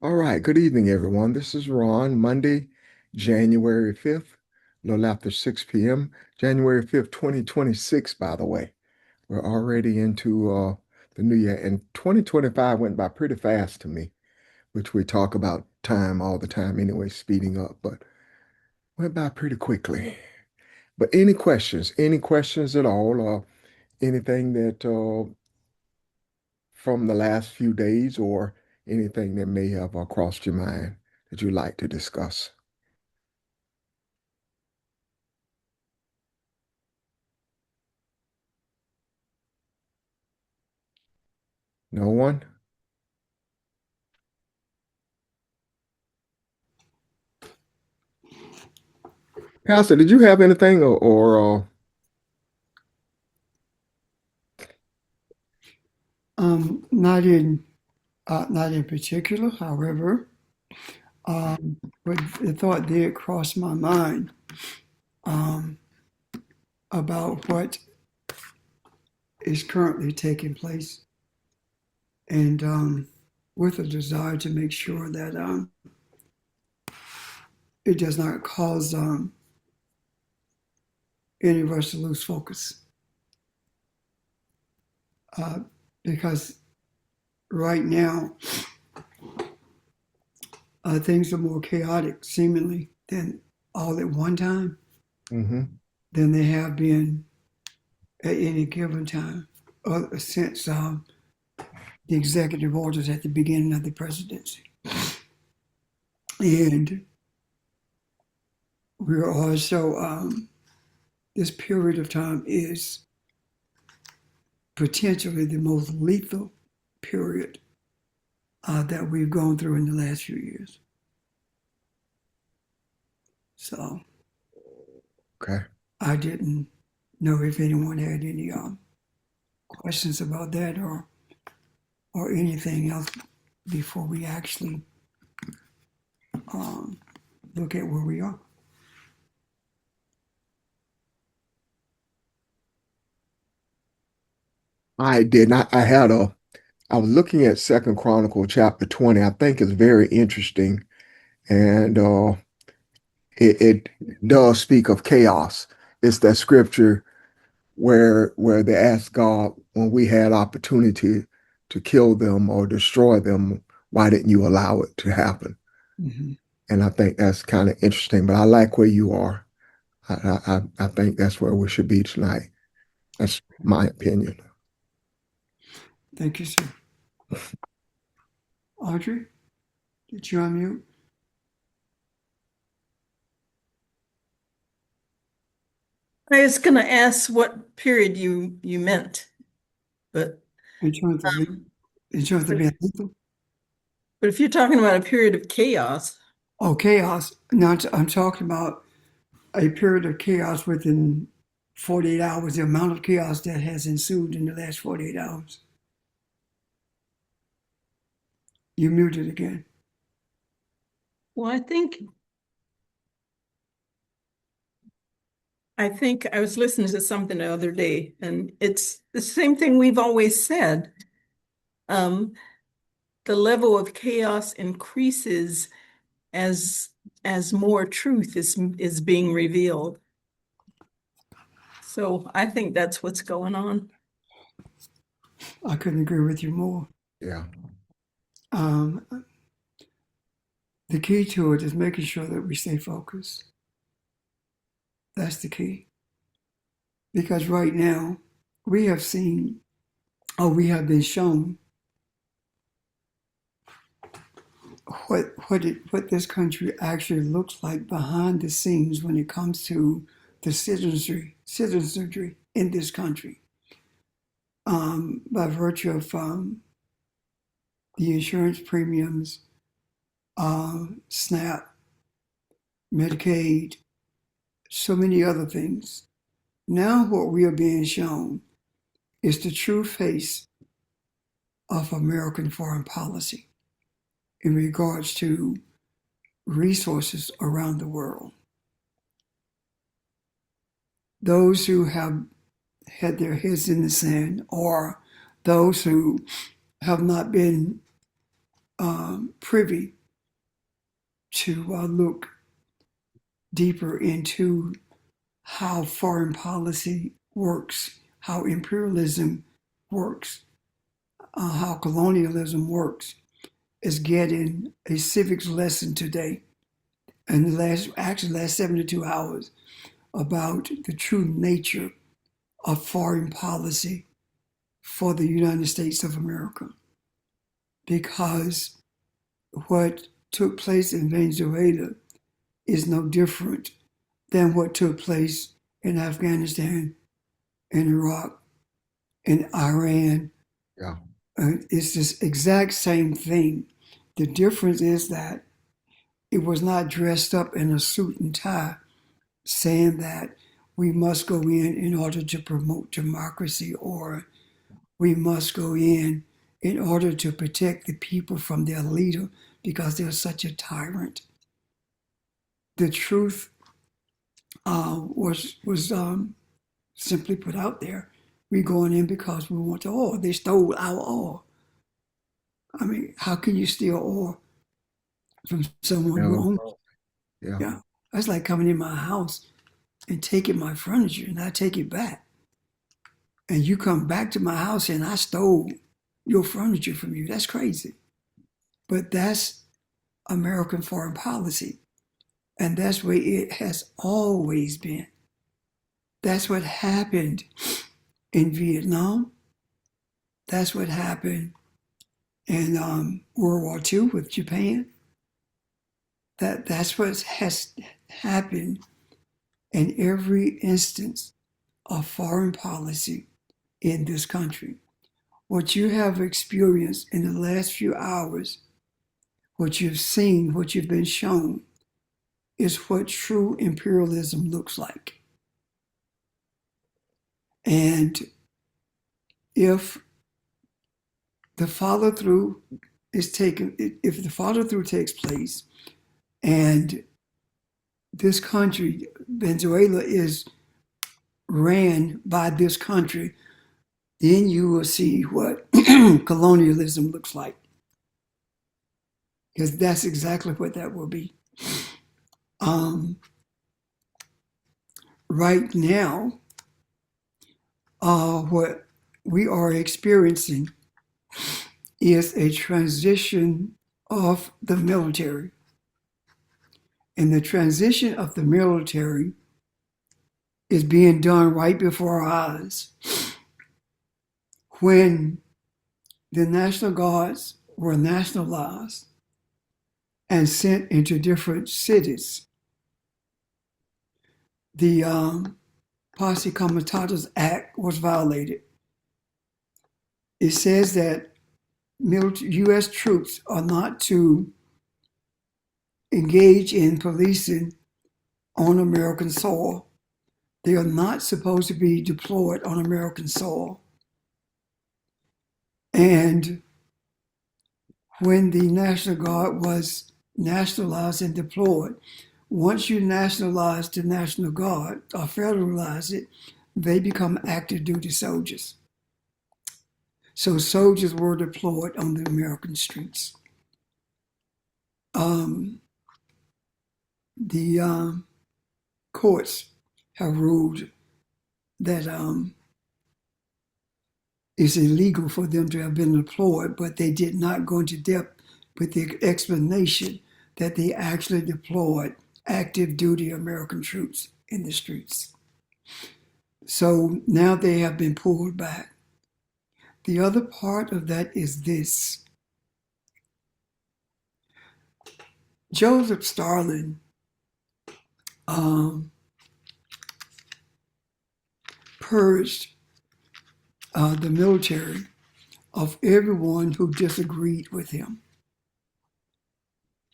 All right, good evening, everyone. This is Ron, Monday, January 5th, a little after 6 p.m. January 5th, 2026, by the way. We're already into the new year, and 2025 went by pretty fast to me, which we talk about time all the time anyway, speeding up, but went by pretty quickly. But any questions at all, or anything that from the last few days, or anything that may have crossed your mind that you'd like to discuss? No one? Pastor, did you have anything or Not in particular. However, but the thought did cross my mind um, about what is currently taking place, and with a desire to make sure that it does not cause any of us to lose focus, uh, because right now things are more chaotic, seemingly, than all at one time hmm than they have been at any given time since the executive orders at the beginning of the presidency. And we're also, this period of time is potentially the most lethal period that we've gone through in the last few years. So okay. I didn't know if anyone had any questions about that or anything else before we actually um, look at where we are. I did not. I was looking at Second Chronicle chapter 20. I think it's very interesting, and it does speak of chaos. It's that scripture where they ask God, when we had opportunity to kill them or destroy them, why didn't you allow it to happen? Mm-hmm. And I think that's kind of interesting. But I like where you are. I think that's where we should be tonight. That's my opinion. Thank you, sir. Audrey, did you unmute? I was going to ask what period you meant, but In terms of um, in terms of but, being lethal? but if you're talking about a period of chaos, Oh, chaos. Now I'm talking about a period of chaos within 48 hours, the amount of chaos that has ensued in the last 48 hours. You muted again. well, I think I was listening to something the other day, and it's the same thing we've always said. Um, the level of chaos increases as as more truth is being revealed. So I think that's what's going on. I couldn't agree with you more. Yeah. Um, the key to it is making sure that we stay focused. That's the key. Because right now, we have seen, or we have been shown what this country actually looks like behind the scenes when it comes to the citizenry in this country, by virtue of the insurance premiums, SNAP, Medicaid, so many other things. Now, what we are being shown is the true face of American foreign policy in regards to resources around the world. Those who have had their heads in the sand, or those who have not been privy to look deeper into how foreign policy works, how imperialism works, how colonialism works, is getting a civics lesson today in the last 72 hours about the true nature of foreign policy for the United States of America. Because what took place in Venezuela is no different than what took place in Afghanistan, in Iraq, in Iran. Yeah. It's this exact same thing. The difference is that it was not dressed up in a suit and tie saying that we must go in order to promote democracy, or we must go in order to protect the people from their leader because they're such a tyrant. The truth was simply put out there. We're going in because we want the oil. They stole our oil. I mean, how can you steal oil from someone who owns it? Yeah. Yeah. That's like coming in my house and taking my furniture and I take it back. And you come back to my house and I stole your furniture from you. That's crazy. But that's American foreign policy. And that's where it has always been. That's what happened in Vietnam. That's what happened in World War II with Japan. That's what has happened in every instance of foreign policy in this country. What you have experienced in the last few hours, what you've seen, what you've been shown, is what true imperialism looks like. And if the follow through is taken, if the follow through takes place, and this country, Venezuela, is ran by this country, then you will see what colonialism looks like. Because that's exactly what that will be. Right now, what we are experiencing is a transition of the military. And the transition of the military is being done right before our eyes. When the National Guards were nationalized and sent into different cities, the Posse Comitatus Act was violated. It says that U.S. troops are not to engage in policing on American soil. They are not supposed to be deployed on American soil. And when the National Guard was nationalized and deployed, once you nationalize the National Guard or federalize it, they become active duty soldiers. So soldiers were deployed on the American streets. The courts have ruled that it's illegal for them to have been deployed, but they did not go into depth with the explanation that they actually deployed active duty American troops in the streets. So now they have been pulled back. The other part of that is this. Joseph Stalin purged the military of everyone who disagreed with him.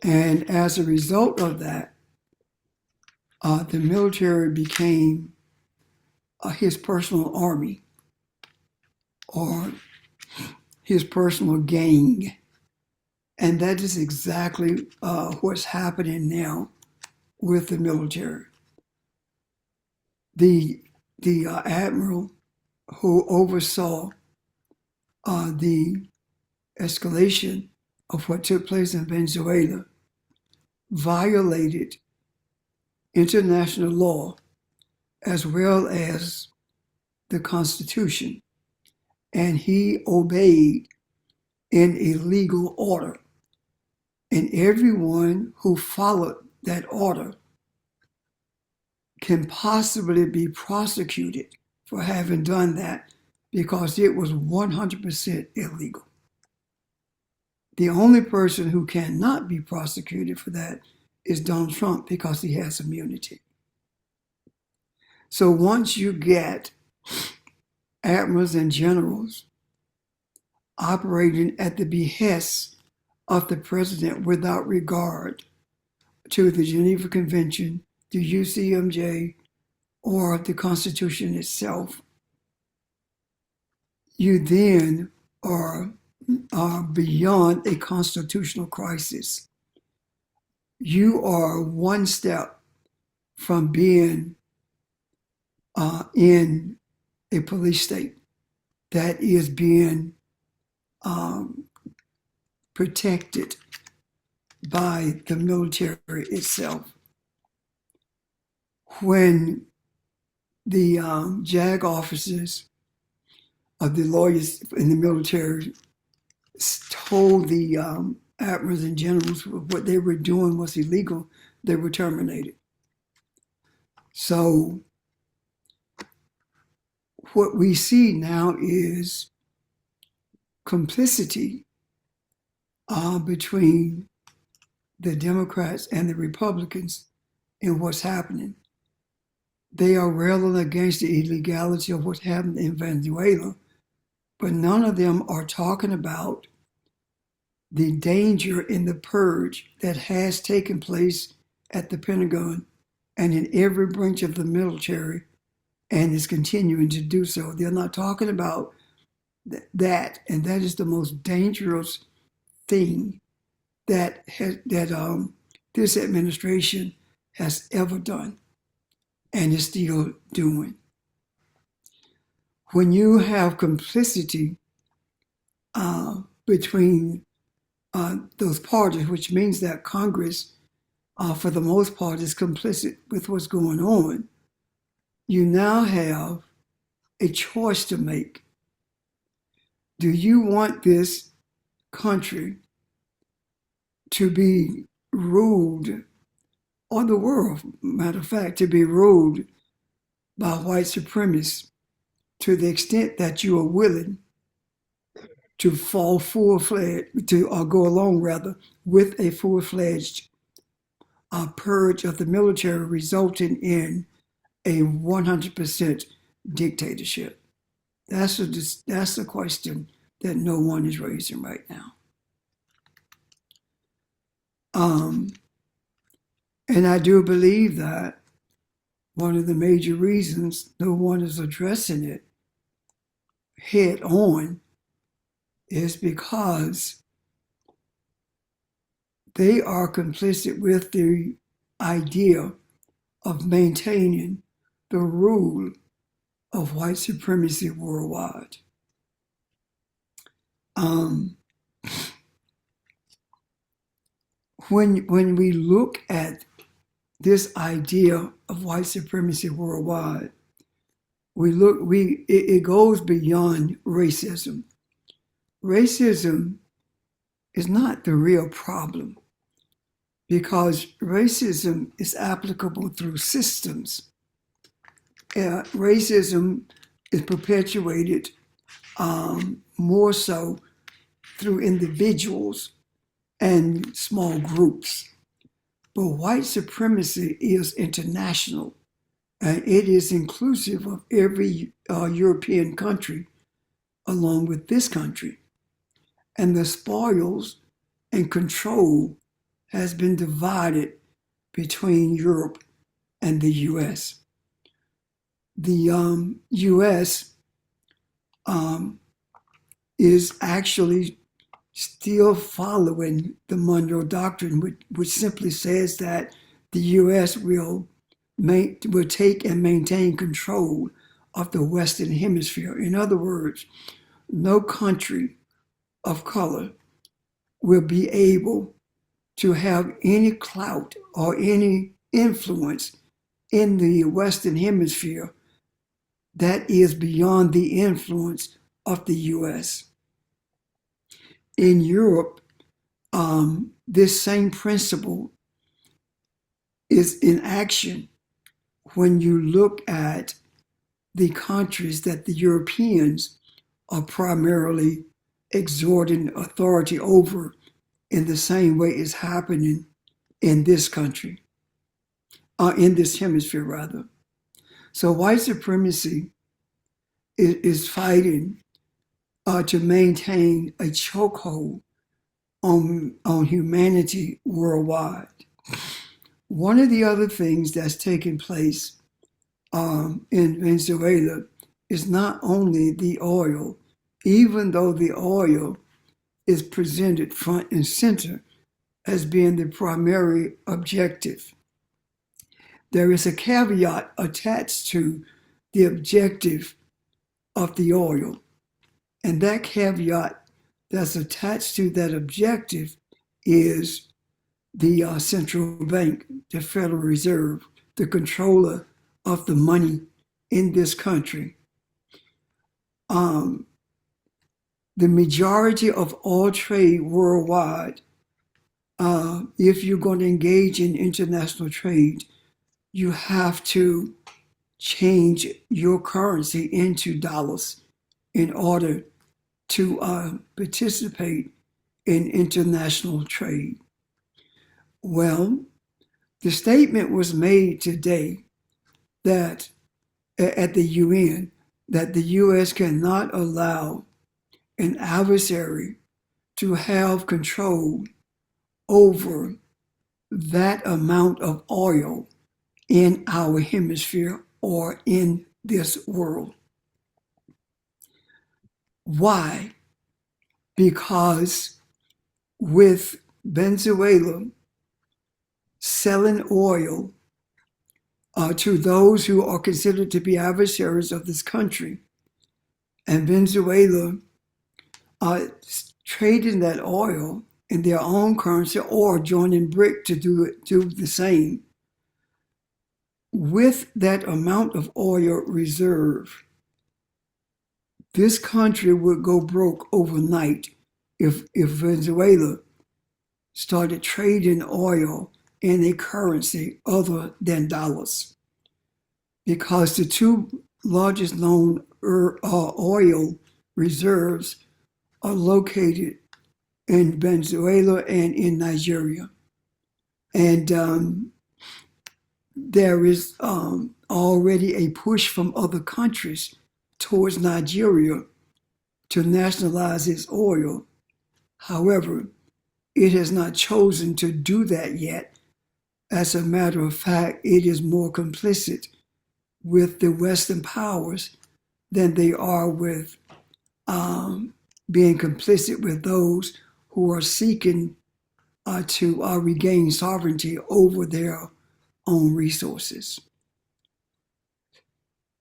And as a result of that, the military became his personal army or his personal gang. And that is exactly what's happening now with the military. The admiral who oversaw the escalation of what took place in Venezuela violated international law as well as the Constitution, and he obeyed in a legal order. And everyone who followed that order can possibly be prosecuted for having done that because it was 100% illegal. The only person who cannot be prosecuted for that is Donald Trump because he has immunity. So once you get admirals and generals operating at the behest of the president without regard to the Geneva Convention, the UCMJ, or the Constitution itself, you then are beyond a constitutional crisis. You are one step from being in a police state that is being protected by the military itself. When the JAG officers of the lawyers in the military told the admirals and generals what they were doing was illegal, they were terminated. So what we see now is complicity between the Democrats and the Republicans in what's happening. They are railing against the illegality of what happened in Venezuela, but none of them are talking about the danger in the purge that has taken place at the Pentagon and in every branch of the military and is continuing to do so. They're not talking about that, and that is the most dangerous thing that this administration has ever done and is still doing. When you have complicity between those parties, which means that Congress, for the most part, is complicit with what's going on, you now have a choice to make. Do you want this country to be ruled, or the world, matter of fact, to be ruled by white supremacists to the extent that you are willing to fall full-fledged, or go along rather, with a full-fledged purge of the military resulting in a 100% dictatorship? That's the question that no one is raising right now. And I do believe that one of the major reasons no one is addressing it head on is because they are complicit with the idea of maintaining the rule of white supremacy worldwide. When we look at this idea of white supremacy worldwide, it goes beyond racism. Racism is not the real problem because racism is applicable through systems. Racism is perpetuated more so through individuals and small groups. But white supremacy is international, and it is inclusive of every European country along with this country. And the spoils and control has been divided between Europe and the US. The US is actually still following the Monroe Doctrine, which simply says that the U.S. will take and maintain control of the Western Hemisphere. In other words, no country of color will be able to have any clout or any influence in the Western Hemisphere that is beyond the influence of the US. In Europe, this same principle is in action when you look at the countries that the Europeans are primarily exerting authority over in the same way it's happening in this country, in this hemisphere rather. So white supremacy is fighting to maintain a chokehold on humanity worldwide. One of the other things that's taking place in Venezuela is not only the oil, even though the oil is presented front and center as being the primary objective. There is a caveat attached to the objective of the oil, and that caveat that's attached to that objective is the central bank, the Federal Reserve, the controller of the money in this country. The majority of all trade worldwide, if you're going to engage in international trade, you have to change your currency into dollars in order to participate in international trade. Well, the statement was made today that at the UN that the US cannot allow an adversary to have control over that amount of oil in our hemisphere or in this world. Why? Because with Venezuela selling oil to those who are considered to be adversaries of this country, and Venezuela trading that oil in their own currency or joining BRIC to do the same, with that amount of oil reserve, this country would go broke overnight if Venezuela started trading oil in a currency other than dollars. Because the two largest known oil reserves are located in Venezuela and in Nigeria. And there is already a push from other countries towards Nigeria to nationalize its oil. However, it has not chosen to do that yet. As a matter of fact, it is more complicit with the Western powers than they are with being complicit with those who are seeking to regain sovereignty over their own resources.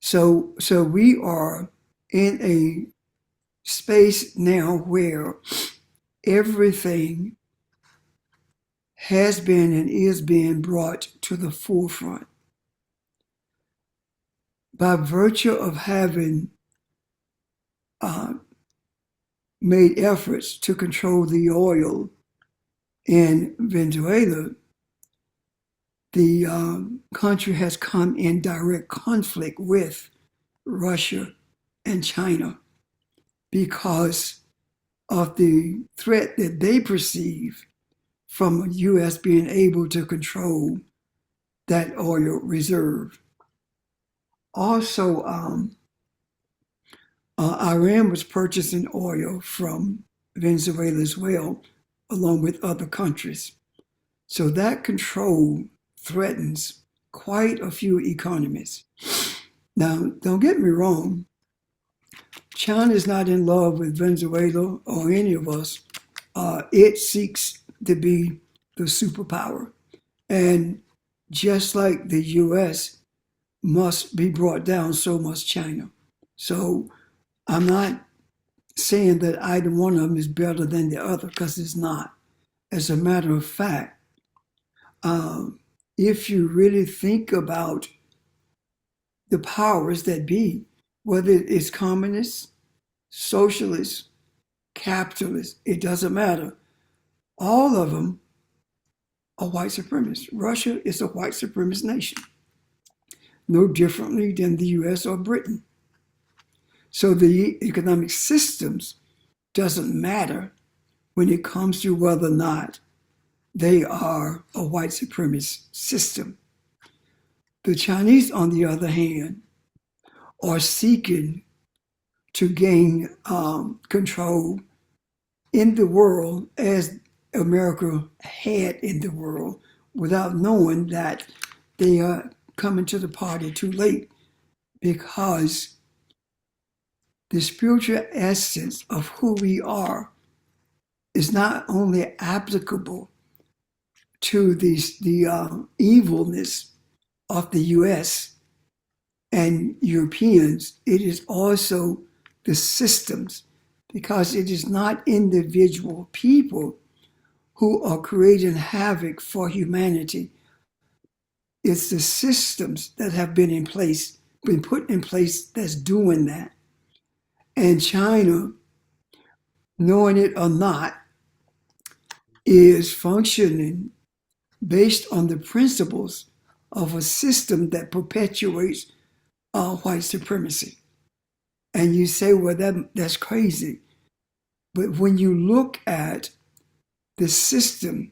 So we are in a space now where everything has been and is being brought to the forefront. By virtue of having made efforts to control the oil in Venezuela, the country has come in direct conflict with Russia and China because of the threat that they perceive from the U.S. being able to control that oil reserve. Also, Iran was purchasing oil from Venezuela as well, along with other countries. So that control threatens quite a few economies. Now, don't get me wrong, China is not in love with Venezuela or any of us. It seeks to be the superpower. And just like the US must be brought down, so must China. So I'm not saying that either one of them is better than the other, because it's not. As a matter of fact, if you really think about the powers that be, whether it's communists, socialists, capitalists, it doesn't matter. All of them are white supremacists. Russia is a white supremacist nation, no differently than the US or Britain. So the economic systems doesn't matter when it comes to whether or not they are a white supremacist system. The Chinese, on the other hand, are seeking to gain control in the world as America had in the world, without knowing that they are coming to the party too late, because the spiritual essence of who we are is not only applicable to the evilness of the US and Europeans, it is also the systems, because it is not individual people who are creating havoc for humanity. It's the systems that have been put in place that's doing that. And China, knowing it or not, is functioning based on the principles of a system that perpetuates white supremacy. And you say, well, that's crazy. But when you look at the system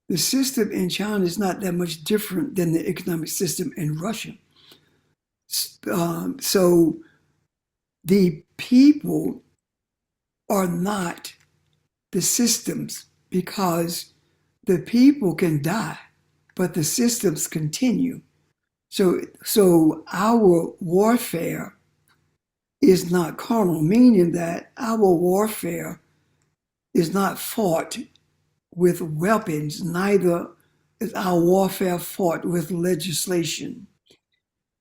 in China is not that much different than the economic system in Russia. So the people are not the systems, because the people can die, but the systems continue. So our warfare is not carnal, meaning that our warfare is not fought with weapons, neither is our warfare fought with legislation.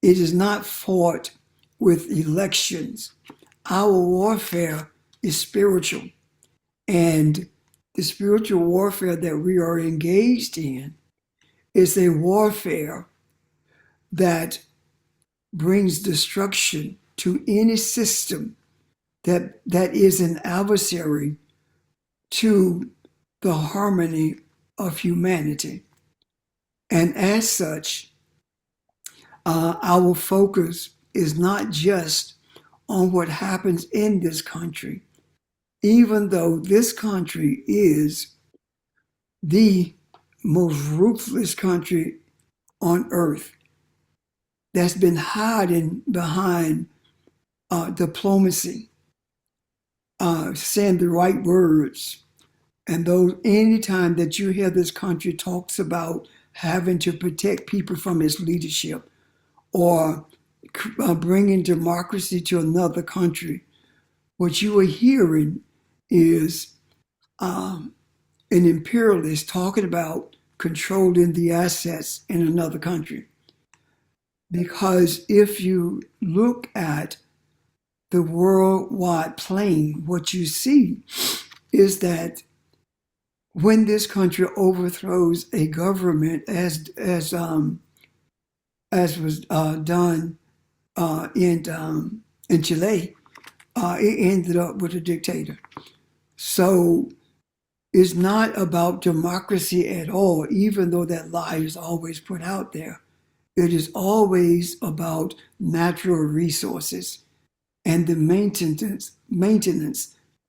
It is not fought with elections. Our warfare is spiritual. And the spiritual warfare that we are engaged in is a warfare that brings destruction to any system that is an adversary to the harmony of humanity. And as such, our focus is not just on what happens in this country, even though this country is the most ruthless country on earth that's been hiding behind diplomacy, saying the right words. And those, anytime that you hear this country talks about having to protect people from its leadership or bringing democracy to another country, what you are hearing is an imperialist talking about controlling the assets in another country. Because if you look at the worldwide plane, what you see is that when this country overthrows a government, as was done in Chile, it ended up with a dictator. So it's not about democracy at all, even though that lie is always put out there. It is always about natural resources and the maintenance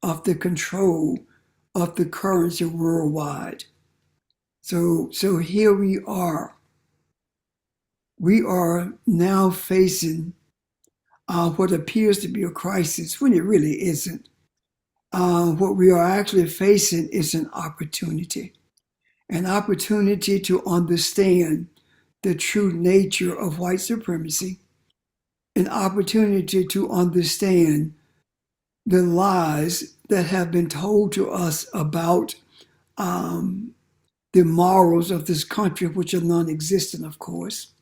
of the control of the currency worldwide. So here we are. We are now facing what appears to be a crisis when it really isn't. What we are actually facing is an opportunity to understand the true nature of white supremacy, an opportunity to understand the lies that have been told to us about the morals of this country, which are non-existent, of course.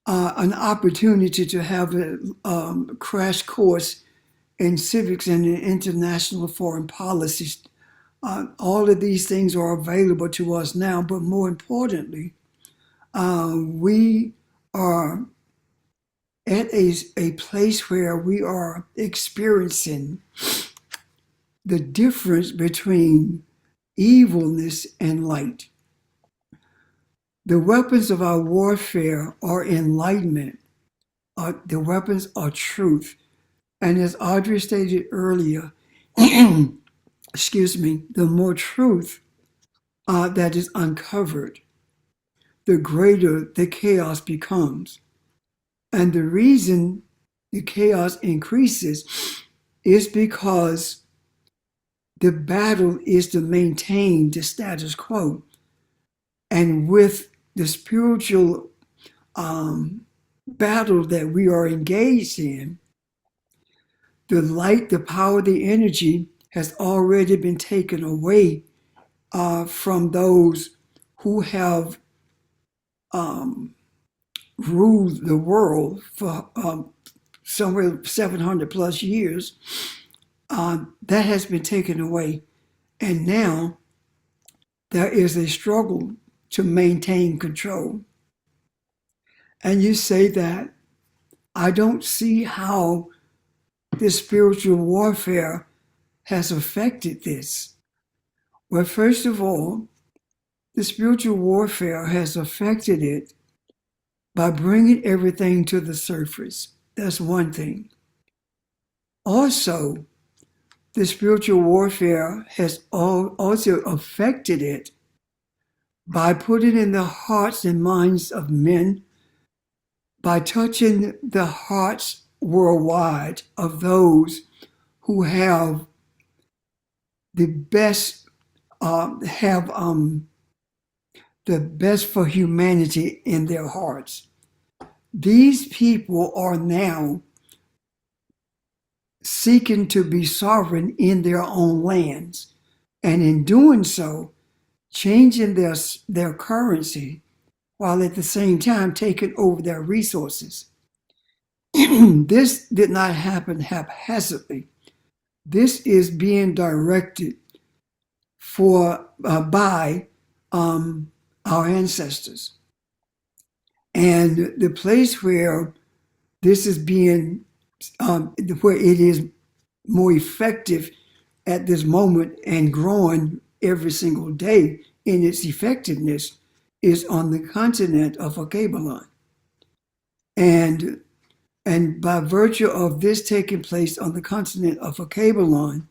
An opportunity to have a crash course in civics and in international foreign policies. All of these things are available to us now, but more importantly, we are at a place where we are experiencing the difference between evilness and light. The weapons of our warfare are enlightenment. The weapons are truth. And as Audrey stated earlier, excuse me, the more truth that is uncovered, the greater the chaos becomes. And the reason the chaos increases is because the battle is to maintain the status quo. And with the spiritual battle that we are engaged in, the light, the power, the energy has already been taken away from those who have ruled the world for somewhere 700 plus years. That has been taken away. And now there is a struggle to maintain control. And you say that I don't see how this spiritual warfare has affected this. Well, first of all, the spiritual warfare has affected it by bringing everything to the surface. That's one thing. Also, the spiritual warfare has also affected it by putting in the hearts and minds of men, by touching the hearts worldwide of those who have the best the best for humanity in their hearts. These people are now seeking to be sovereign in their own lands, and in doing so, changing their currency while at the same time taking over their resources. This did not happen haphazardly. This is being directed by our ancestors. And the place where this is being, where it is more effective at this moment and growing every single day in its effectiveness is on the continent of Akabalon. And by virtue of this taking place on the continent of Akabalon,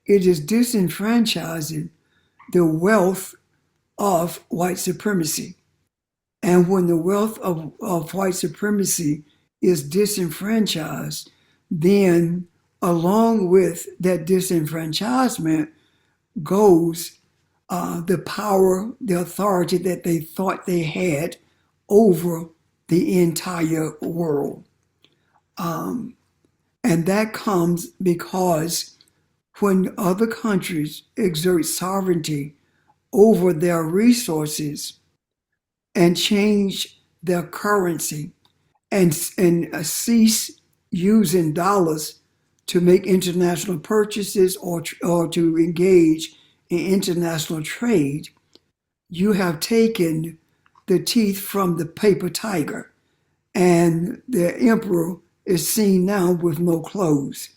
it is disenfranchising the wealth of white supremacy. And when the wealth of white supremacy is disenfranchised, then along with that disenfranchisement goes the power, the authority that they thought they had over the entire world. And that comes because when other countries exert sovereignty over their resources and change their currency and cease using dollars to make international purchases or to engage in international trade, you have taken the teeth from the paper tiger, and the emperor is seen now with no clothes.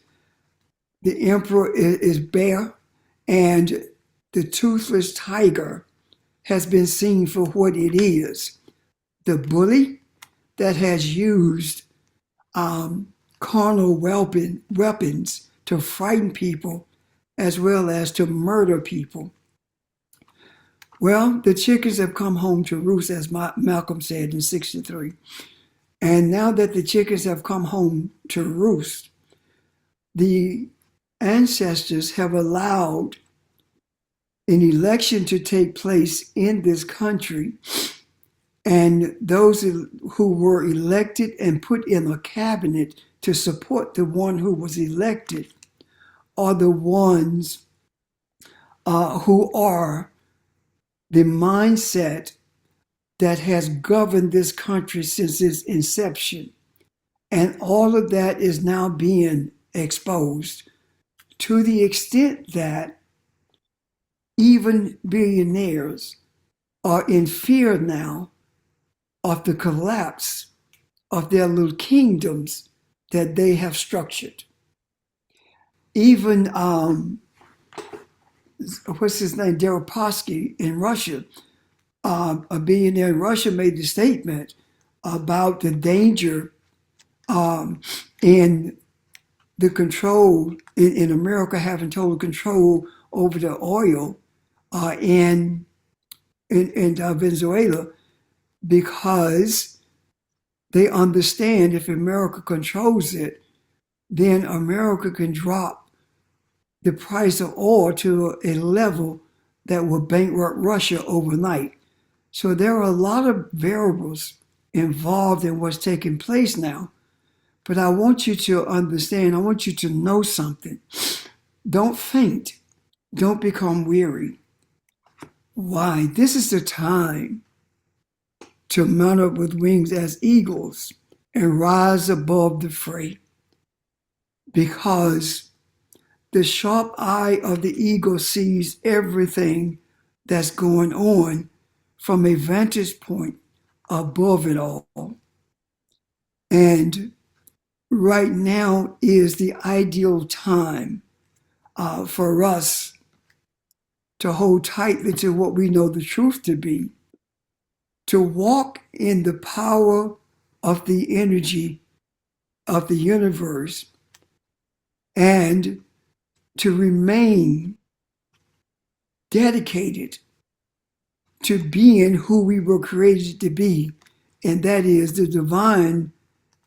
The emperor is bare, and the toothless tiger has been seen for what it is, the bully that has used carnal weapons to frighten people as well as to murder people. Well, the chickens have come home to roost, as Malcolm said in 63. And now that the chickens have come home to roost, the ancestors have allowed an election to take place in this country, and those who were elected and put in a cabinet to support the one who was elected are the ones who are the mindset that has governed this country since its inception. And all of that is now being exposed to the extent that even billionaires are in fear now of the collapse of their little kingdoms that they have structured. Even, what's his name, Deripaski in Russia, a billionaire in Russia made the statement about the danger in the control, in America having total control over the oil in Venezuela, because they understand if America controls it, then America can drop the price of oil to a level that will bankrupt Russia overnight. So there are a lot of variables involved in what's taking place now. But I want you to understand, I want you to know something. Don't faint. Don't become weary. Why? This is the time to mount up with wings as eagles and rise above the fray. Because the sharp eye of the eagle sees everything that's going on from a vantage point above it all. And right now is the ideal time for us to hold tightly to what we know the truth to be, to walk in the power of the energy of the universe, and to remain dedicated to being who we were created to be, and that is the divine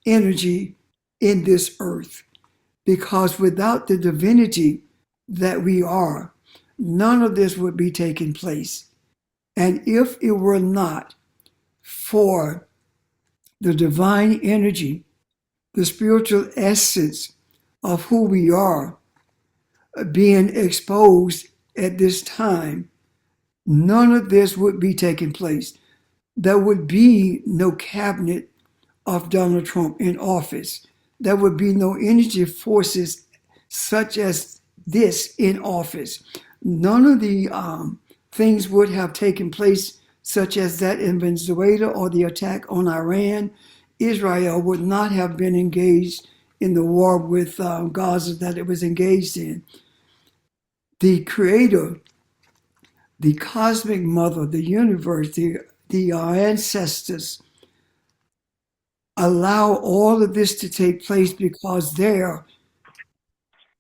energy in this earth. Because without the divinity that we are, none of this would be taking place. And if it were not for the divine energy, the spiritual essence of who we are being exposed at this time, none of this would be taking place. There would be no cabinet of Donald Trump in office. There would be no energy forces such as this in office. None of the things would have taken place, such as that in Venezuela or the attack on Iran. Israel would not have been engaged in the war with Gaza that it was engaged in. The Creator, the cosmic mother, the universe, the ancestors allow all of this to take place because there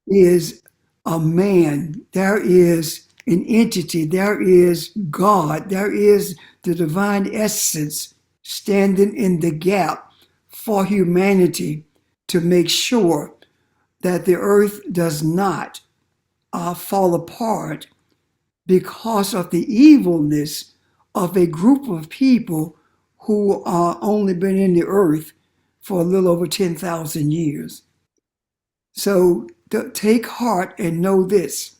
is a man, there is an entity, there is God, there is the divine essence standing in the gap for humanity to make sure that the earth does not fall apart because of the evilness of a group of people who are only been in the earth for a little over 10,000 years. So take heart and know this.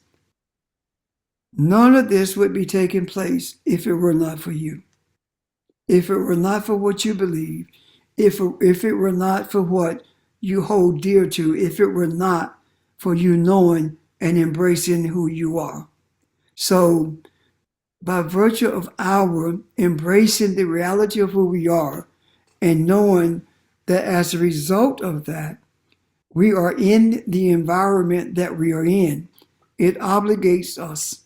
None of this would be taking place if it were not for you. If it were not for what you believe, if it were not for what you hold dear to, if it were not for you knowing and embracing who you are. So by virtue of our embracing the reality of who we are and knowing that as a result of that, we are in the environment that we are in, it obligates us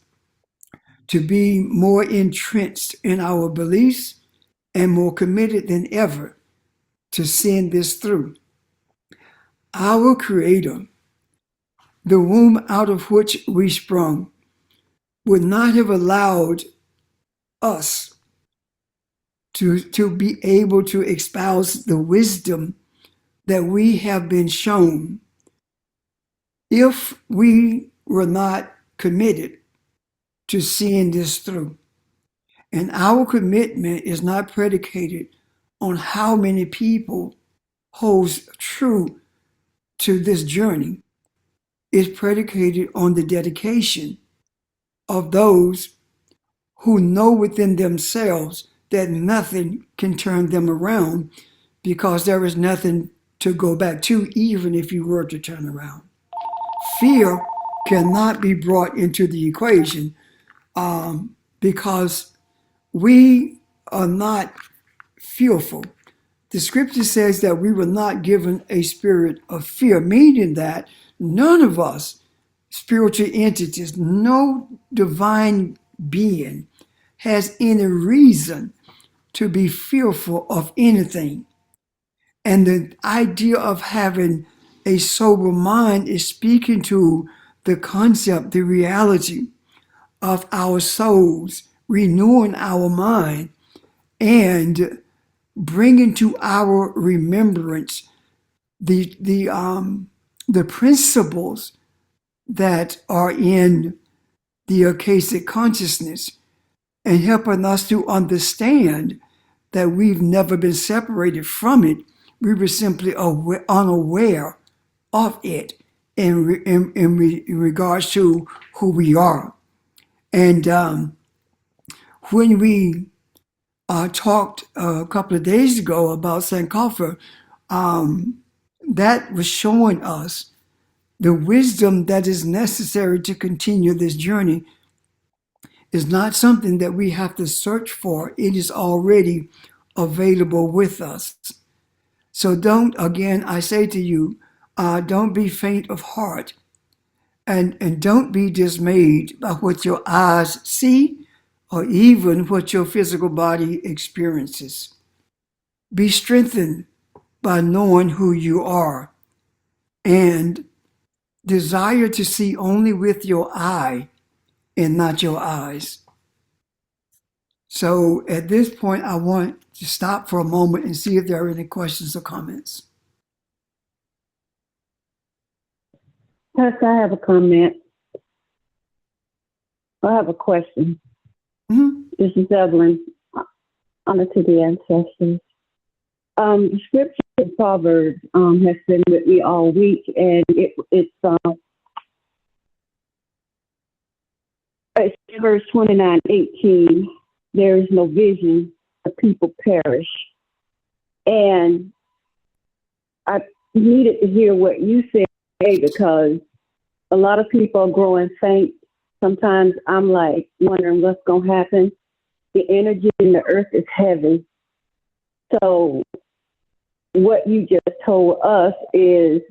to be more entrenched in our beliefs and more committed than ever to seeing this through. Our Creator, the womb out of which we sprung, would not have allowed us to be able to espouse the wisdom that we have been shown if we were not committed to seeing this through. And our commitment is not predicated on how many people holds true to this journey. It's predicated on the dedication of those who know within themselves that nothing can turn them around because there is nothing to go back to, even if you were to turn around. fear cannot be brought into the equation because we are not fearful. The scripture says that we were not given a spirit of fear, meaning that none of us, spiritual entities, no divine being, has any reason to be fearful of anything. And the idea of having a sober mind is speaking to the concept, the reality of our souls, renewing our mind and bringing to our remembrance the principles that are in the Akashic consciousness and helping us to understand that we've never been separated from it. We were simply unaware of it in regards to who we are. And when we talked a couple of days ago about Sankofa, that was showing us the wisdom that is necessary to continue this journey is not something that we have to search for. It is already available with us. So don't, again, I say to you, don't be faint of heart and don't be dismayed by what your eyes see or even what your physical body experiences. Be strengthened by knowing who you are and desire to see only with your eye and not your eyes. So at this point, I want to stop for a moment and see if there are any questions or comments. Pastor, I have a comment. I have a question. Mm-hmm. This is Evelyn. Honor to the ancestors. The scripture in Proverbs has been with me all week, and it's verse 29:18. There is no vision, the people perish. And I needed to hear what you said because a lot of people are growing faint. Sometimes I'm like wondering what's going to happen. The energy in the earth is heavy. So what you just told us is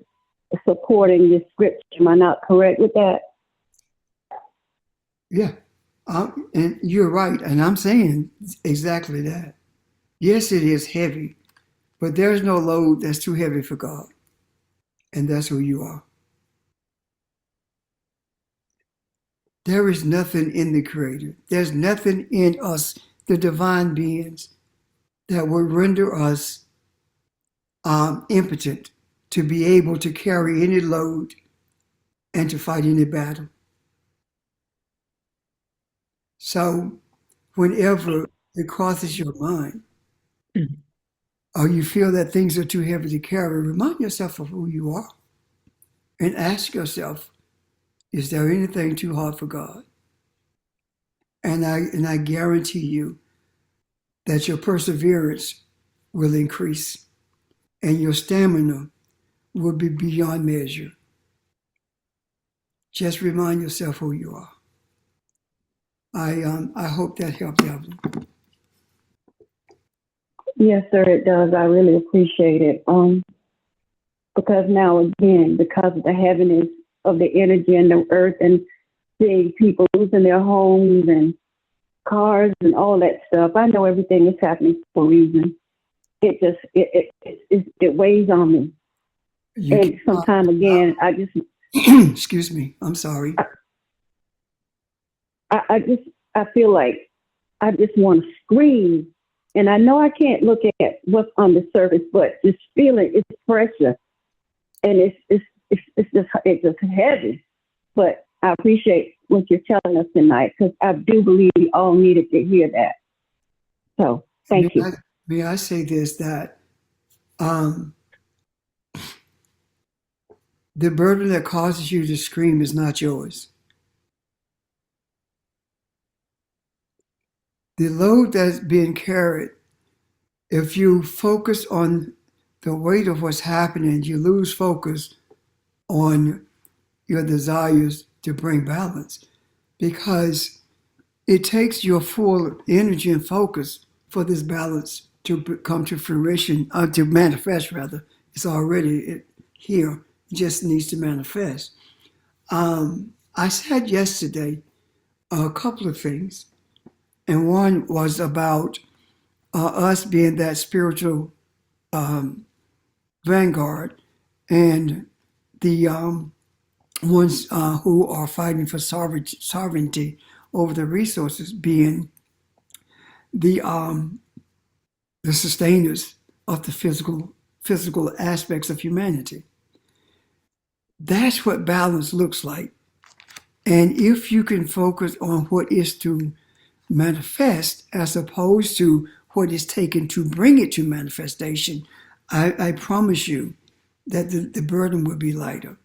supporting this scripture. Am I not correct with that? Yeah, and you're right. And I'm saying exactly that. Yes, it is heavy, but there's no load that's too heavy for God. And that's who you are. There is nothing in the Creator. There's nothing in us, the divine beings, that would render us impotent to be able to carry any load and to fight any battle. So whenever it crosses your mind, or you feel that things are too heavy to carry, remind yourself of who you are and ask yourself, is there anything too hard for God? And I guarantee you that your perseverance will increase and your stamina will be beyond measure. Just remind yourself who you are. I hope that helped, Evelyn. Yes, sir, it does. I really appreciate it. Because now again, because of the heaviness of the energy in the earth and seeing people losing their homes and cars and all that stuff, I know everything is happening for a reason. It weighs on me. And sometimes again, I just excuse me, I'm sorry. I feel like I just want to scream. And I know I can't look at what's on the surface, but just feeling it's pressure. And it's just heavy. But I appreciate what you're telling us tonight because I do believe we all needed to hear that. So thank you. May I say this, that the burden that causes you to scream is not yours. The load that's being carried, if you focus on the weight of what's happening, you lose focus on your desires to bring balance, because it takes your full energy and focus for this balance to come to fruition, to manifest rather. It's already here. It just needs to manifest. I said yesterday a couple of things, and one was about us being that spiritual vanguard, and the ones who are fighting for sovereignty over the resources being the sustainers of the physical aspects of humanity. That's what balance looks like. And if you can focus on what is to manifest as opposed to what is taken to bring it to manifestation, I promise you that the burden will be lighter.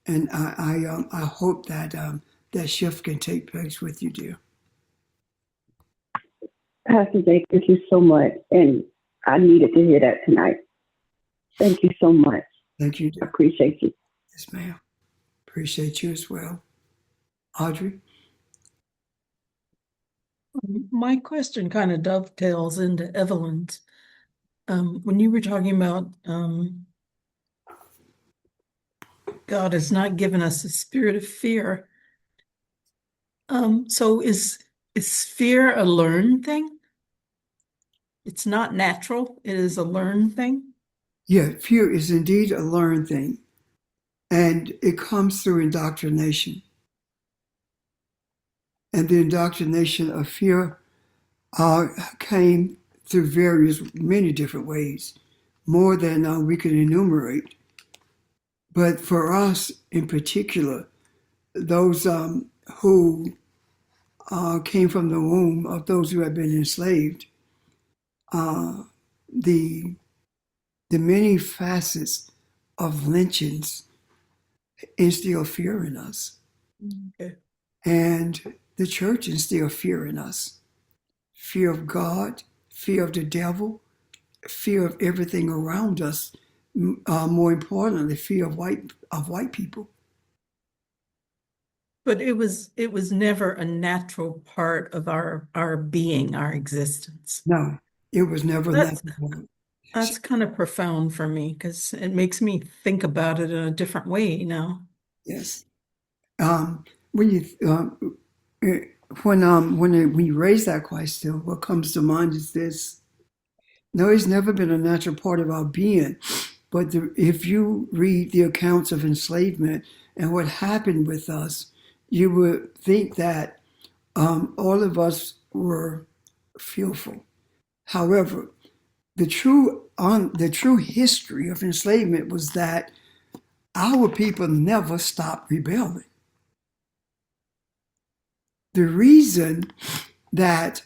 And I hope that that shift can take place with you, dear. Pastor Jake, thank you so much. And I needed to hear that tonight. Thank you so much. Thank you, I dear. appreciate you. Yes, ma'am. Appreciate you as well. Audrey? My question kind of dovetails into Evelyn's. When you were talking about God has not given us a spirit of fear. So is fear a learned thing? It's not natural, it is a learned thing? Yeah, fear is indeed a learned thing, and it comes through indoctrination. And the indoctrination of fear came through many different ways, more than we can enumerate. But for us in particular, those who came from the womb of those who had been enslaved, the many facets of lynchings instill fear in us. Okay. And the church instill fear in us. Fear of God, fear of the devil, fear of everything around us. More importantly, fear of white people. But it was never a natural part of our being, our existence. No, it was never That's that. that's kind of profound for me because it makes me think about it in a different way now. Yes. When you when we raise that question, what comes to mind is this: no, it's never been a natural part of our being. But if you read the accounts of enslavement and what happened with us, you would think that all of us were fearful. However, the true history of enslavement was that our people never stopped rebelling. The reason that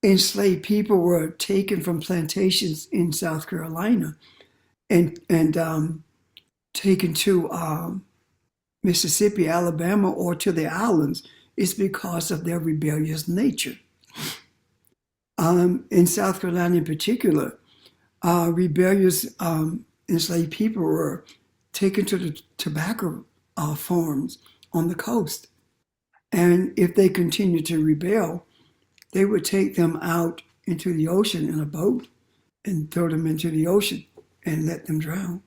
enslaved people were taken from plantations in South Carolina and taken to Mississippi, Alabama, or to the islands is because of their rebellious nature. In South Carolina in particular, rebellious enslaved people were taken to the tobacco farms on the coast. And if they continued to rebel, they would take them out into the ocean in a boat and throw them into the ocean and let them drown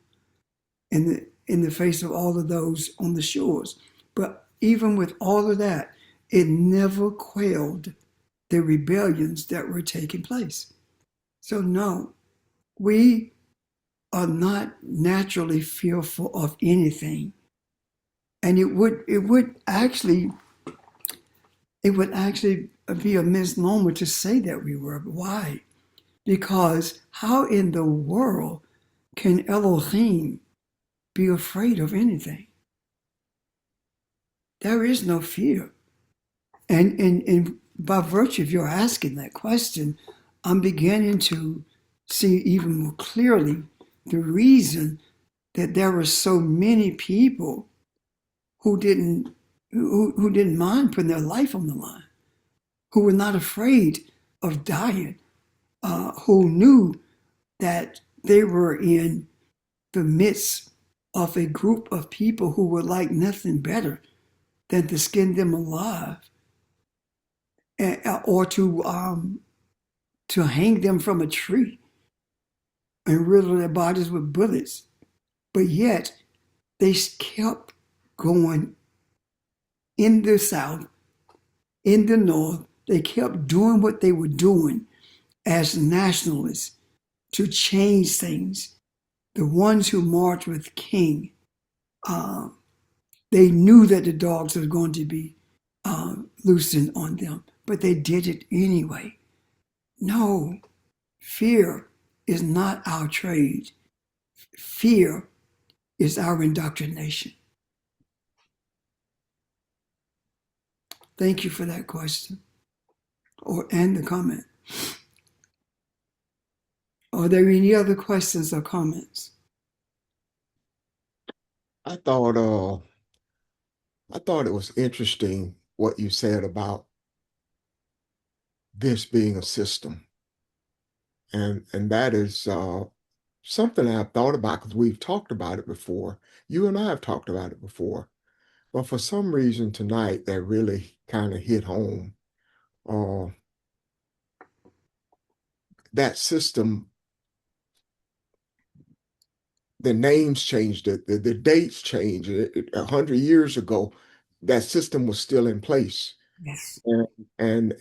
in the face of all of those on the shores. But even with all of that, it never quelled the rebellions that were taking place. So no, we are not naturally fearful of anything. And it would actually be a misnomer to say that we were. Why? Because how in the world can Elohim be afraid of anything? There is no fear. And by virtue of your asking that question, I'm beginning to see even more clearly the reason that there were so many people who didn't mind putting their life on the line, who were not afraid of dying, who knew that they were in the midst of a group of people who would like nothing better than to skin them alive, or to hang them from a tree and riddle their bodies with bullets. But yet they kept going in the South, in the North. They kept doing what they were doing as nationalists to change things. The ones who marched with King, they knew that the dogs were going to be loosened on them, but they did it anyway. No, fear is not our trade. Fear is our indoctrination. Thank you for that question and the comment. Are there any other questions or comments? I thought it was interesting what you said about this being a system. And that is something I've thought about because we've talked about it before. You and I have talked about it before. But for some reason tonight, that really kind of hit home. That system, the names changed, the dates changed. 100 years ago, that system was still in place. Yes. And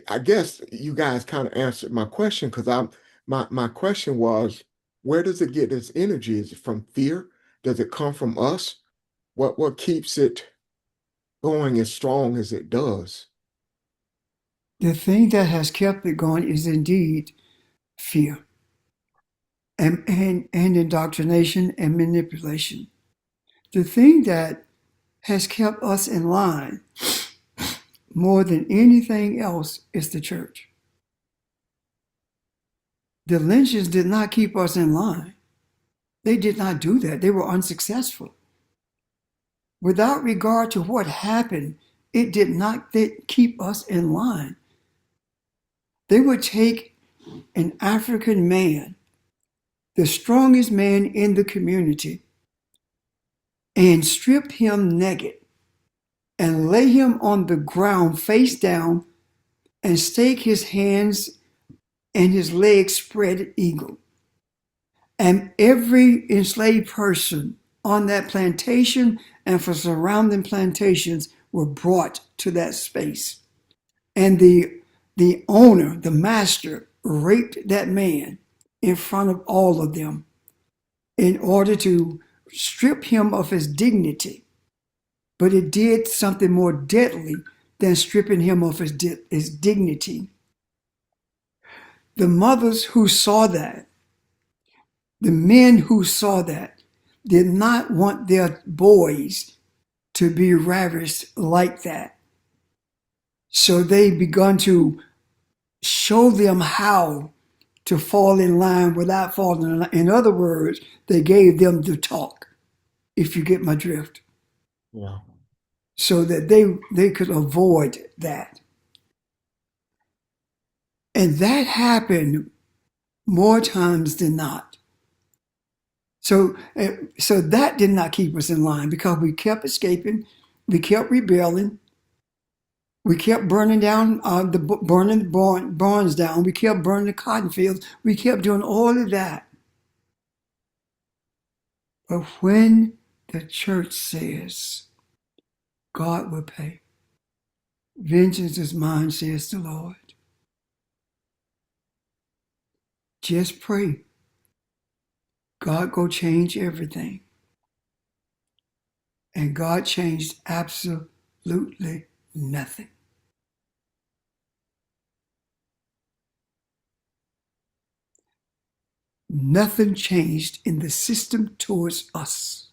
I guess you guys kind of answered my question because my question was, where does it get its energy? Is it from fear? Does it come from us? What keeps it going as strong as it does? The thing that has kept it going is indeed fear and indoctrination and manipulation. The thing that has kept us in line more than anything else is the church. The lynchings did not keep us in line. They did not do that. They were unsuccessful. Without regard to what happened, it did not keep us in line. They would take an African man, the strongest man in the community, and strip him naked and lay him on the ground face down and stake his hands and his legs spread eagle. And every enslaved person on that plantation and for surrounding plantations were brought to that space. And the owner, the master, raped that man in front of all of them in order to strip him of his dignity. But it did something more deadly than stripping him of his dignity. The mothers who saw that, the men who saw that, did not want their boys to be ravished like that. So they begun to show them how to fall in line without falling in line. In other words, they gave them the talk, if you get my drift. Yeah. So that they could avoid that. And that happened more times than not. So that did not keep us in line because we kept escaping, we kept rebelling, we kept burning down burning barns down, we kept burning the cotton fields, we kept doing all of that. But when the church says, God will pay, vengeance is mine, says the Lord. Just pray. God go change everything. And God changed absolutely nothing. Nothing changed in the system towards us.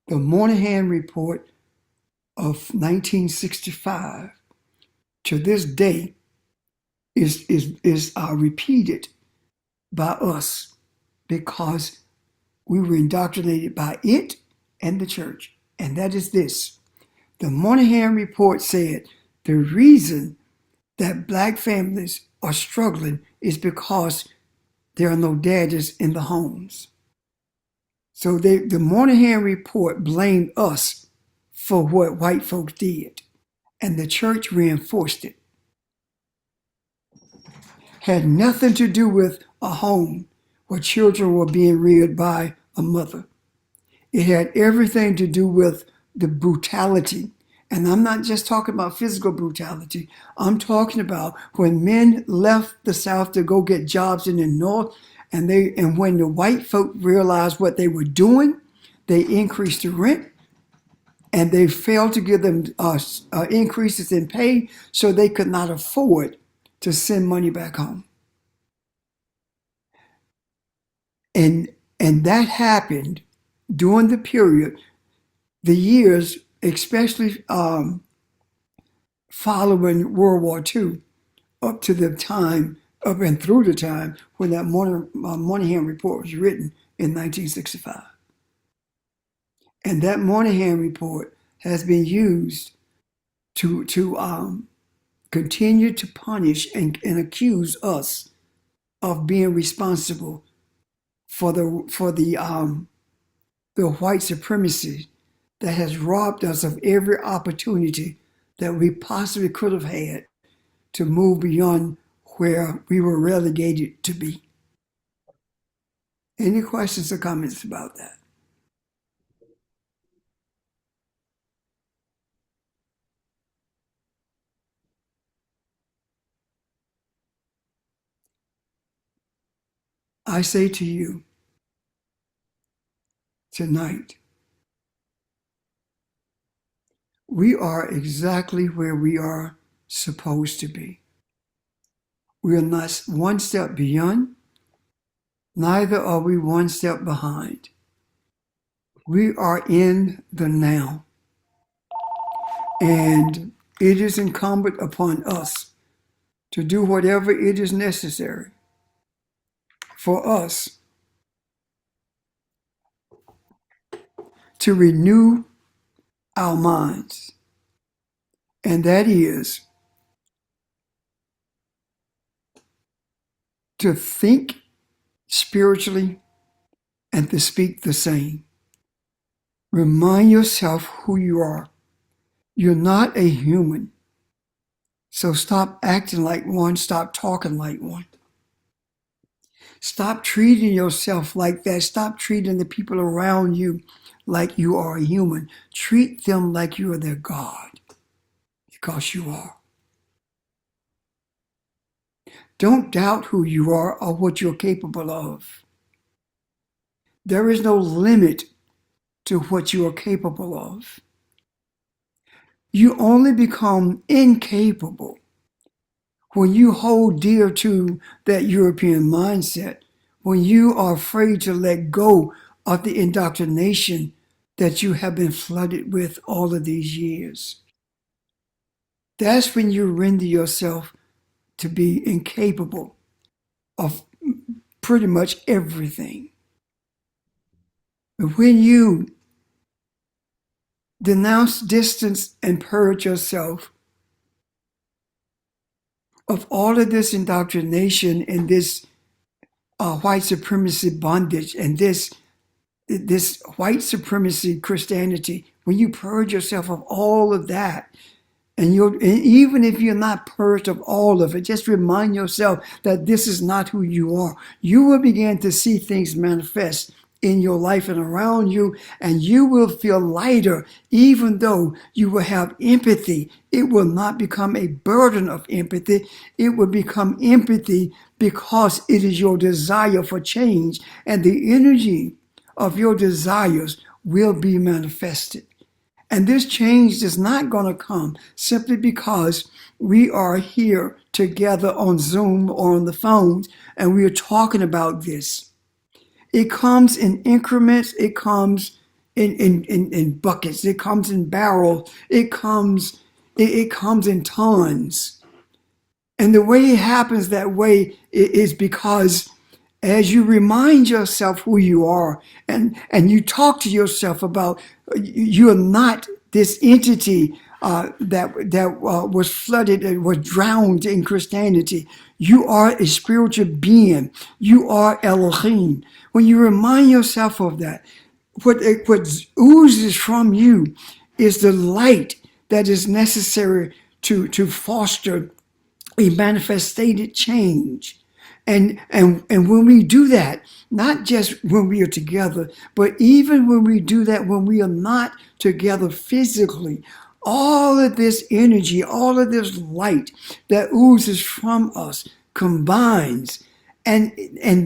The Moynihan Report of 1965 to this day is repeated by us because we were indoctrinated by it and the church. And that is this. The Moynihan Report said the reason that black families are struggling is because there are no daddies in the homes. So the Moynihan Report blamed us for what white folks did, and the church reinforced it. Had nothing to do with a home where children were being reared by a mother. It had everything to do with the brutality. And I'm not just talking about physical brutality. I'm talking about when men left the South to go get jobs in the North, and when the white folk realized what they were doing, they increased the rent, and they failed to give them increases in pay, so they could not afford to send money back home. And that happened during the period, the years, especially following World War II, up to the time, up and through the time when that Moynihan Report was written in 1965. And that Moynihan Report has been used to continue to punish and accuse us of being responsible for the white supremacy that has robbed us of every opportunity that we possibly could have had to move beyond where we were relegated to be. Any questions or comments about that? I say to you tonight, we are exactly where we are supposed to be. We are not one step beyond, neither are we one step behind. We are in the now. And it is incumbent upon us to do whatever it is necessary for us to renew our minds. And that is to think spiritually and to speak the same. Remind yourself who you are. You're not a human. So stop acting like one, stop talking like one. Stop treating yourself like that. Stop treating the people around you like you are a human. Treat them like you are their God, because you are. Don't doubt who you are or what you're capable of. There is no limit to what you are capable of. You only become incapable when you hold dear to that European mindset, when you are afraid to let go of the indoctrination that you have been flooded with all of these years. That's when you render yourself to be incapable of pretty much everything. But when you denounce, distance, and purge yourself of all of this indoctrination and this white supremacy bondage and this white supremacy Christianity, when you purge yourself of all of that, and even if you're not purged of all of it, just remind yourself that this is not who you are. You will begin to see things manifest in your life and around you, and you will feel lighter, even though you will have empathy. It will not become a burden of empathy. It will become empathy because it is your desire for change, and the energy of your desires will be manifested. And this change is not going to come simply because we are here together on Zoom or on the phones and we are talking about this. It comes in increments. It comes in buckets. It comes in barrels. It comes in tons. And the way it happens that way is because as you remind yourself who you are and you talk to yourself about you're not this entity that was flooded and was drowned in Christianity. You are a spiritual being. You are Elohim. When you remind yourself of that, what oozes from you is the light that is necessary to foster a manifested change. And when we do that, not just when we are together, but even when we do that when we are not together physically, all of this energy, all of this light that oozes from us combines. And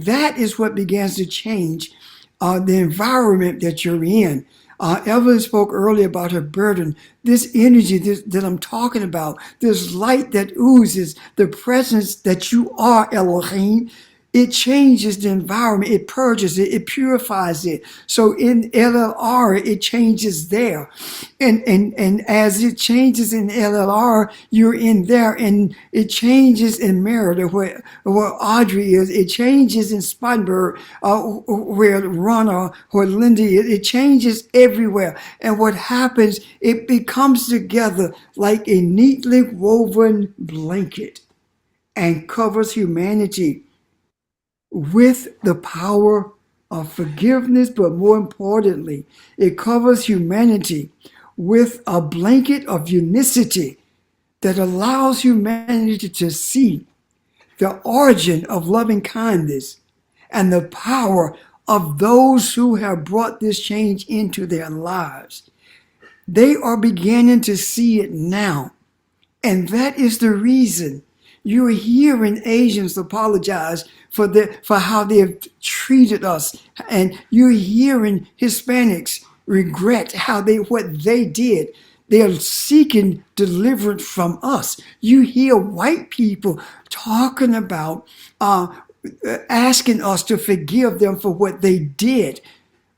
that is what begins to change the environment that you're in. Evelyn spoke earlier about her burden. This energy that I'm talking about, this light that oozes, the presence that you are, Elohim, it changes the environment, it purges it, it purifies it. So in LLR, it changes there. And as it changes in LLR, you're in there, and it changes in Merida, where Audrey is, it changes in Spartanburg, where Ronna, where Lindy is, it changes everywhere. And what happens, it becomes together like a neatly woven blanket and covers humanity with the power of forgiveness, but more importantly, it covers humanity with a blanket of unicity that allows humanity to see the origin of loving kindness and the power of those who have brought this change into their lives. They are beginning to see it now. And that is the reason you're hearing Asians apologize for how they have treated us. And you're hearing Hispanics regret what they did. They are seeking deliverance from us. You hear white people talking about asking us to forgive them for what they did.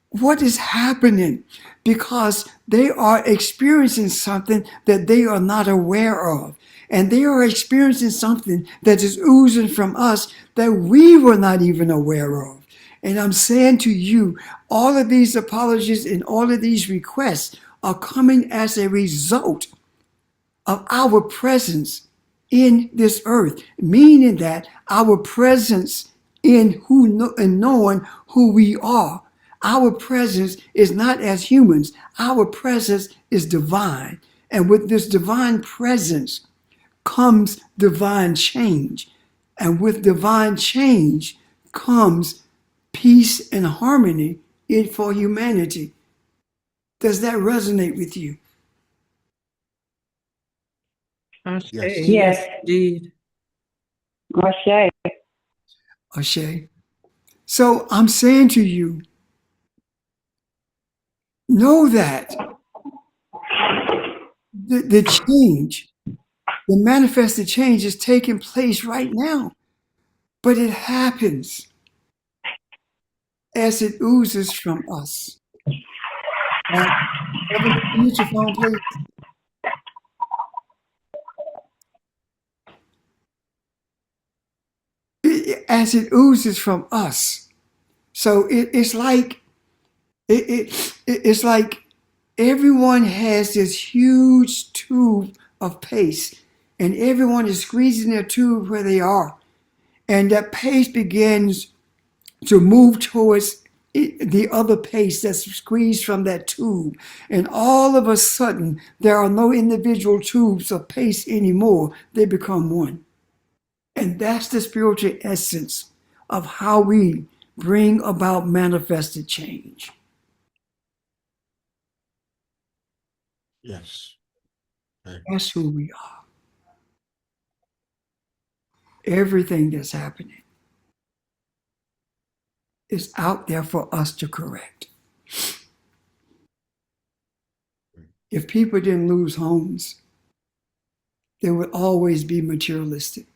What is happening? Because they are experiencing something that they are not aware of. And they are experiencing something that is oozing from us that we were not even aware of. And I'm saying to you, all of these apologies and all of these requests are coming as a result of our presence in this earth, meaning that our presence in knowing who we are. Our presence is not as humans. Our presence is divine. And with this divine presence comes divine change. And with divine change comes peace and harmony for humanity. Does that resonate with you? Ashe, Yes. yes, indeed. Ashe. Ashe. So I'm saying to you, know that the change, the manifested change is taking place right now, but it happens as it oozes from us. Evan, mute your phone, please. As it oozes from us. So it's like it's like everyone has this huge tube of paste, and everyone is squeezing their tube where they are, and that paste begins to move towards the other paste that's squeezed from that tube. And all of a sudden, there are no individual tubes of paste anymore. They become one. And that's the spiritual essence of how we bring about manifested change. Yes. Okay. That's who we are. Everything that's happening is out there for us to correct. If people didn't lose homes, they would always be materialistic.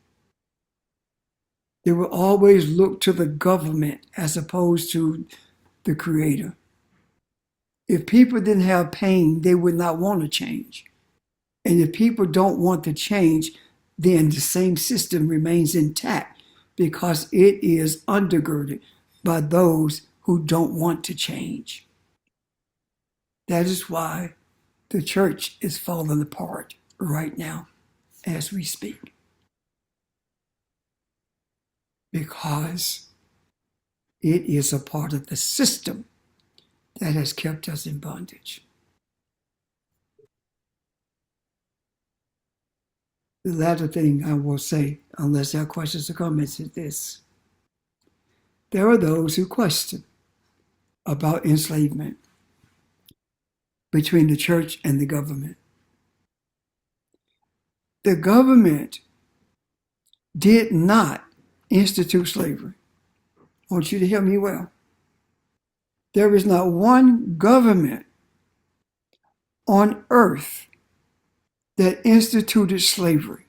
They will always look to the government as opposed to the creator. If people didn't have pain, they would not want to change. And if people don't want to change, then the same system remains intact because it is undergirded by those who don't want to change. That is why The church is falling apart right now as we speak because it is a part of the system that has kept us in bondage. The latter thing I will say, unless there are questions or comments, is this. There are those who question about enslavement between the church and the government. The government did not institute slavery. I want you to hear me well. There is not one government on earth that instituted slavery.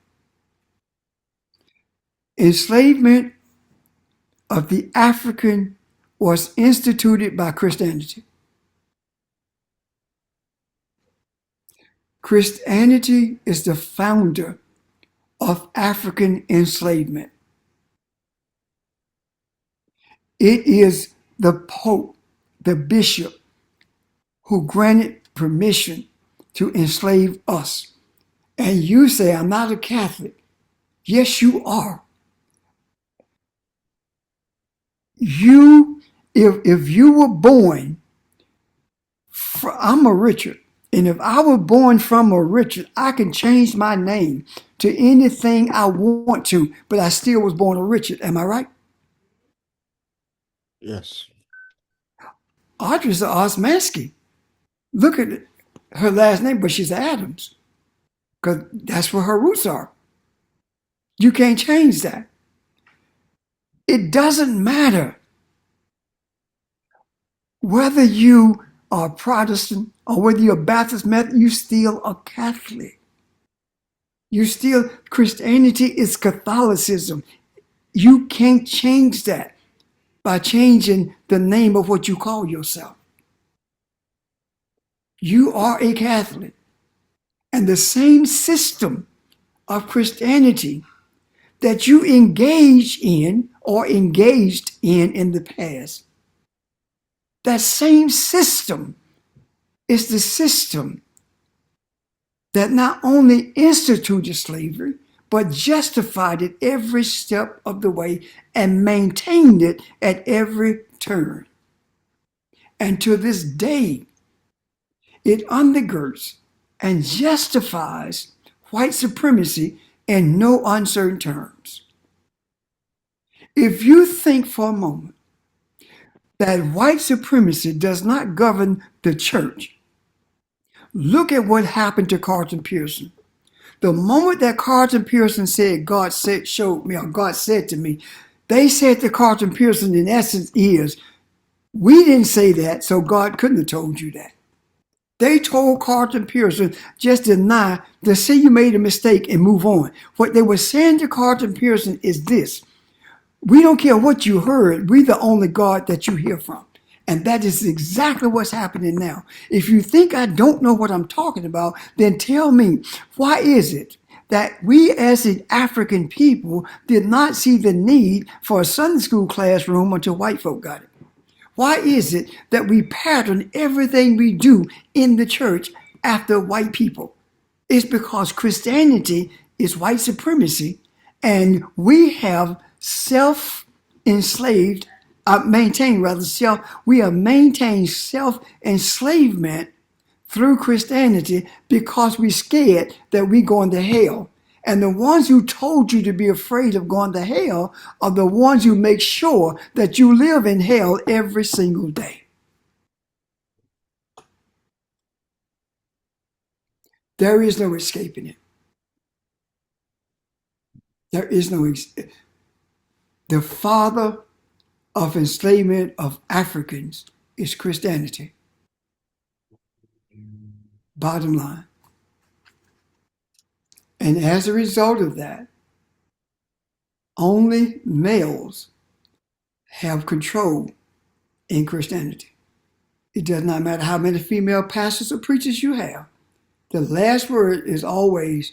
Enslavement of the African was instituted by Christianity. Christianity is the founder of African enslavement. It is the Pope, the bishop, who granted permission to enslave us. And you say, I'm not a Catholic. Yes, you are. If you were born, I'm a Richard. And if I were born from a Richard, I can change my name to anything I want to, but I still was born a Richard. Am I right? Yes. Audrey's an Osmanski. Look at her last name, but she's Adams. Because that's where her roots are. You can't change that. It doesn't matter whether you are Protestant or whether you're Baptist, Methodist, you still a Catholic. You still, Christianity is Catholicism. You can't change that by changing the name of what you call yourself. You are a Catholic. And the same system of Christianity that you engage in or engaged in the past, that same system is the system that not only instituted slavery, but justified it every step of the way and maintained it at every turn. And to this day, it undergirds and justifies white supremacy in no uncertain terms. If you think for a moment that white supremacy does not govern the church, look at what happened to Carlton Pearson. The moment that Carlton Pearson said, God showed me, or God said to me, they said to Carlton Pearson in essence is, we didn't say that, so God couldn't have told you that. They told Carlton Pearson, just deny, to say you made a mistake and move on. What they were saying to Carlton Pearson is this: we don't care what you heard, we're the only God that you hear from. And that is exactly what's happening now. If you think I don't know what I'm talking about, then tell me, why is it that we as an African people did not see the need for a Sunday school classroom until white folk got it? Why is it that we pattern everything we do in the church after white people? It's because Christianity is white supremacy, and we have we have maintained self-enslavement through Christianity because we're scared that we're going to hell. And the ones who told you to be afraid of going to hell are the ones who make sure that you live in hell every single day. There is no escaping it. There is no the father of enslavement of Africans is Christianity. Bottom line. And as a result of that, only males have control in Christianity. It does not matter how many female pastors or preachers you have. The last word is always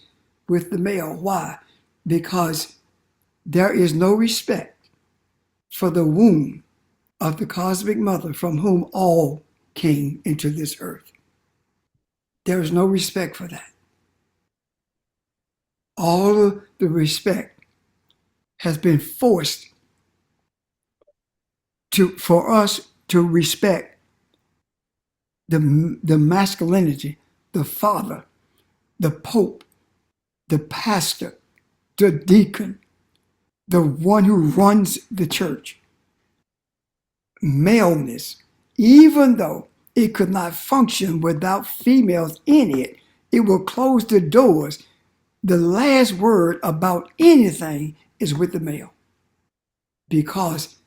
with the male. Why? Because there is no respect for the womb of the cosmic mother from whom all came into this earth. There is no respect for that. All of the respect has been forced for us to respect the masculinity, the father, the pope, the pastor, the deacon, the one who runs the church. Maleness, even though it could not function without females in it, it will close the doors. The last word about anything is with the male, because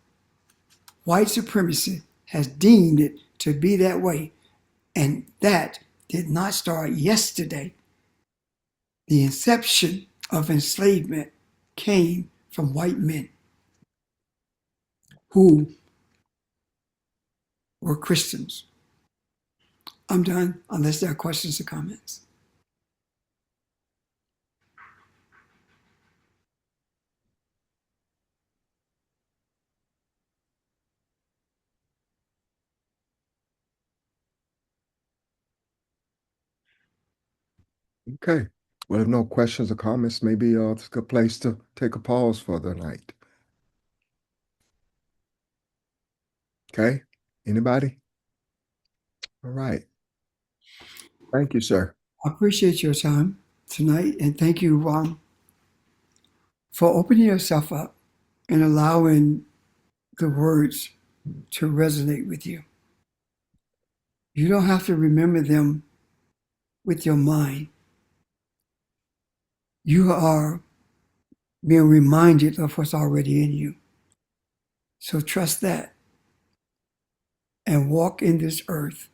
white supremacy has deemed it to be that way, and that did not start yesterday. The inception of enslavement came from white men who were Christians. I'm done, unless there are questions or comments. Okay. Well, if no questions or comments, maybe it's a good place to take a pause for the night. Okay. Anybody? All right. Thank you, sir. I appreciate your time tonight, and thank you, Ron, for opening yourself up and allowing the words to resonate with you. You don't have to remember them with your mind. You are being reminded of what's already in you. So trust that and walk in this earth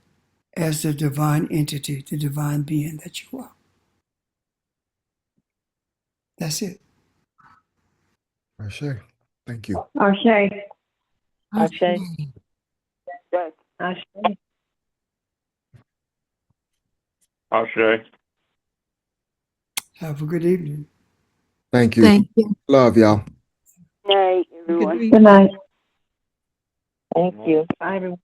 as the divine entity, the divine being that you are. That's it. Ashe. Thank you. Ashe. Ashe. Ashe. Ashe. Have a good evening. Thank you. Thank you. Love y'all. Night, Good everyone. week. Good night. Thank you. Bye, everyone.